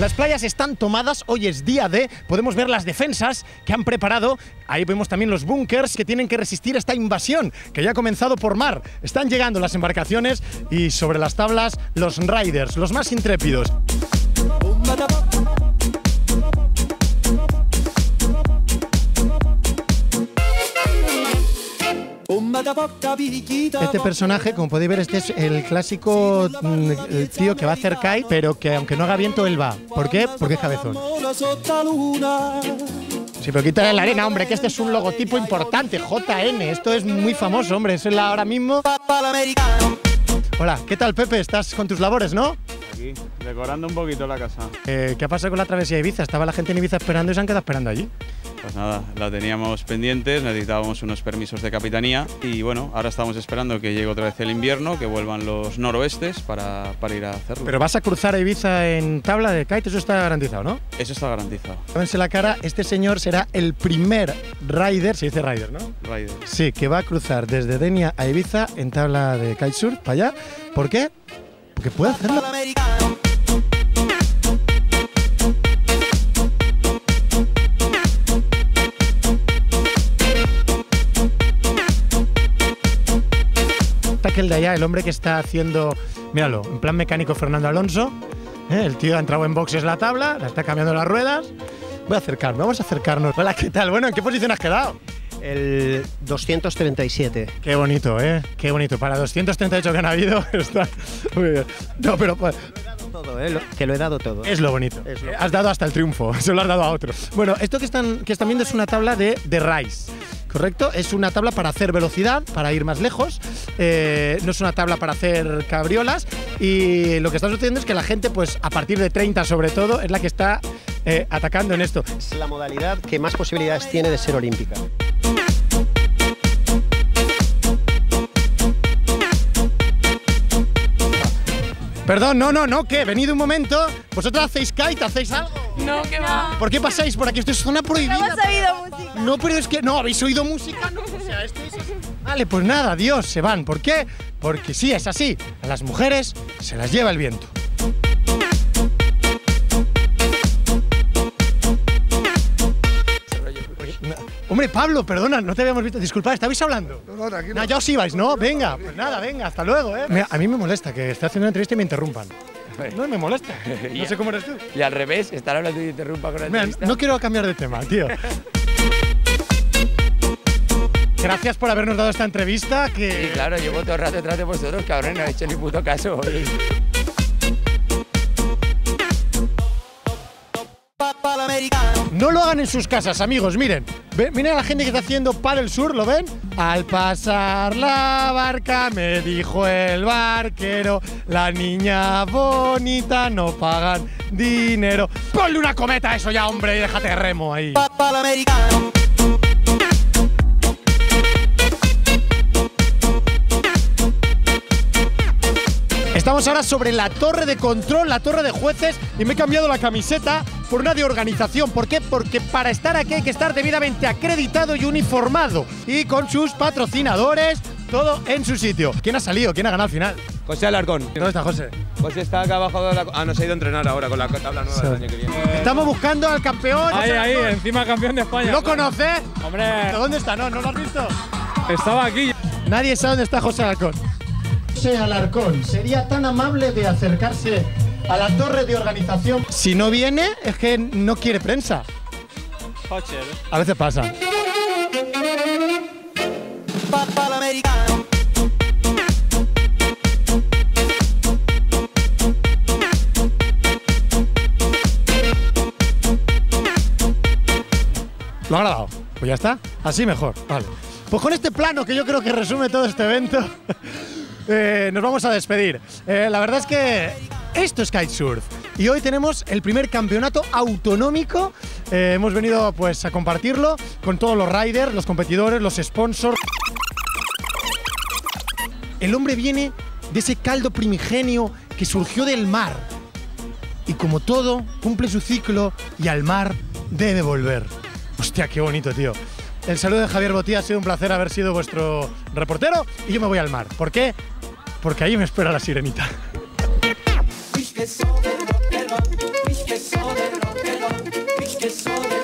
Las playas están tomadas, hoy es día D, podemos ver las defensas que han preparado, ahí vemos también los búnkers que tienen que resistir esta invasión que ya ha comenzado por mar. Están llegando las embarcaciones y sobre las tablas los riders, los más intrépidos. Este personaje, como podéis ver, este es el clásico tío que va a hacer kite, pero que aunque no haga viento, él va. ¿Por qué? Porque es cabezón. Sí, pero quítale la arena, hombre, que este es un logotipo importante, JN. Esto es muy famoso, hombre, es ahora mismo. Hola, ¿qué tal, Pepe? Estás con tus labores, ¿no? Aquí, decorando un poquito la casa. ¿Qué ha pasado con la travesía de Ibiza? Estaba la gente en Ibiza esperando y se han quedado esperando allí. Pues nada, la teníamos pendientes, necesitábamos unos permisos de capitanía y bueno, ahora estamos esperando que llegue otra vez el invierno, que vuelvan los noroestes para ir a hacerlo. Pero vas a cruzar a Ibiza en tabla de kite, eso está garantizado, ¿no? Eso está garantizado. Tómense la cara, este señor será el primer rider, se dice rider, ¿no? Rider. Sí, que va a cruzar desde Denia a Ibiza en tabla de kitesurf, para allá. ¿Por qué? Porque puede hacerlo. Aquel de allá, el hombre que está haciendo, míralo, en plan mecánico Fernando Alonso, el tío ha entrado en boxes la tabla, la está cambiando las ruedas. Voy a acercarme, vamos a acercarnos. Hola, ¿qué tal? Bueno, ¿en qué posición has quedado? El 237. Qué bonito, qué bonito. Para 238 que han habido, está muy bien. No, pero pues, Todo, que lo he dado todo. es lo bonito. Has dado hasta el triunfo, se lo has dado a otro. Bueno, esto que están viendo es una tabla de race. ¿Correcto? Es una tabla para hacer velocidad, para ir más lejos, no es una tabla para hacer cabriolas y lo que está sucediendo es que la gente, pues a partir de 30 sobre todo, es la que está atacando en esto. Es la modalidad que más posibilidades tiene de ser olímpica. Perdón, no, ¿qué? Venid un momento. ¿Vosotros hacéis kite? ¿Hacéis algo? No, ¿qué va? ¿Por qué pasáis por aquí? Esto es zona prohibida. No hemos oído música. No, pero es que no, ¿habéis oído música? No, o sea, esto es... Vale, pues nada, adiós, se van. ¿Por qué? Porque sí, es así. A las mujeres se las lleva el viento. Hombre, Pablo, perdona, no te habíamos visto. Disculpad, ¿estabais hablando? No, tranquilo. No, ya os ibais, ¿no? Venga, pues nada, venga, hasta luego, Mira, a mí me molesta que esté haciendo una entrevista y me interrumpan. No me molesta. No sé cómo eres tú. Y al revés, estar hablando y te interrumpa con la Mira, entrevista. no quiero cambiar de tema, tío. Gracias por habernos dado esta entrevista. Sí, claro, llevo todo el rato detrás de vosotros, cabrón, no he hecho ni puto caso. No lo hagan en sus casas, amigos, miren. Miren a la gente que está haciendo paddle surf, ¿lo ven? Al pasar la barca me dijo el barquero, la niña bonita no pagan dinero. Ponle una cometa a eso ya, hombre, y déjate de remo ahí. Estamos ahora sobre la torre de control, la torre de jueces, y me he cambiado la camiseta por una de organización. ¿Por qué? Porque para estar aquí hay que estar debidamente acreditado y uniformado. Y con sus patrocinadores, todo en su sitio. ¿Quién ha salido? ¿Quién ha ganado al final? José Alarcón. ¿Dónde está José? José está acá abajo de la... Ah, no, se ha ido a entrenar ahora con la tabla nueva del año que viene. Estamos buscando al campeón. Ahí, encima campeón de España. ¿Lo conoces? Hombre, ¿Dónde está? ¿No lo has visto? estaba aquí. Nadie sabe dónde está José Alarcón. José Alarcón sería tan amable de acercarse a la torre de organización. Si no viene, es que no quiere prensa. A veces pasa. ¿Lo ha grabado? Pues ya está. Así mejor. Vale. Pues con este plano que yo creo que resume todo este evento, nos vamos a despedir. La verdad es que esto es kitesurf y hoy tenemos el primer campeonato autonómico. Hemos venido pues a compartirlo con todos los riders, los competidores, los sponsors. El hombre viene de ese caldo primigenio que surgió del mar y como todo cumple su ciclo y al mar debe volver. Hostia, qué bonito, tío. El saludo de Javier Botía, ha sido un placer haber sido vuestro reportero y yo me voy al mar. ¿Por qué? Porque ahí me espera la sirenita. que sobre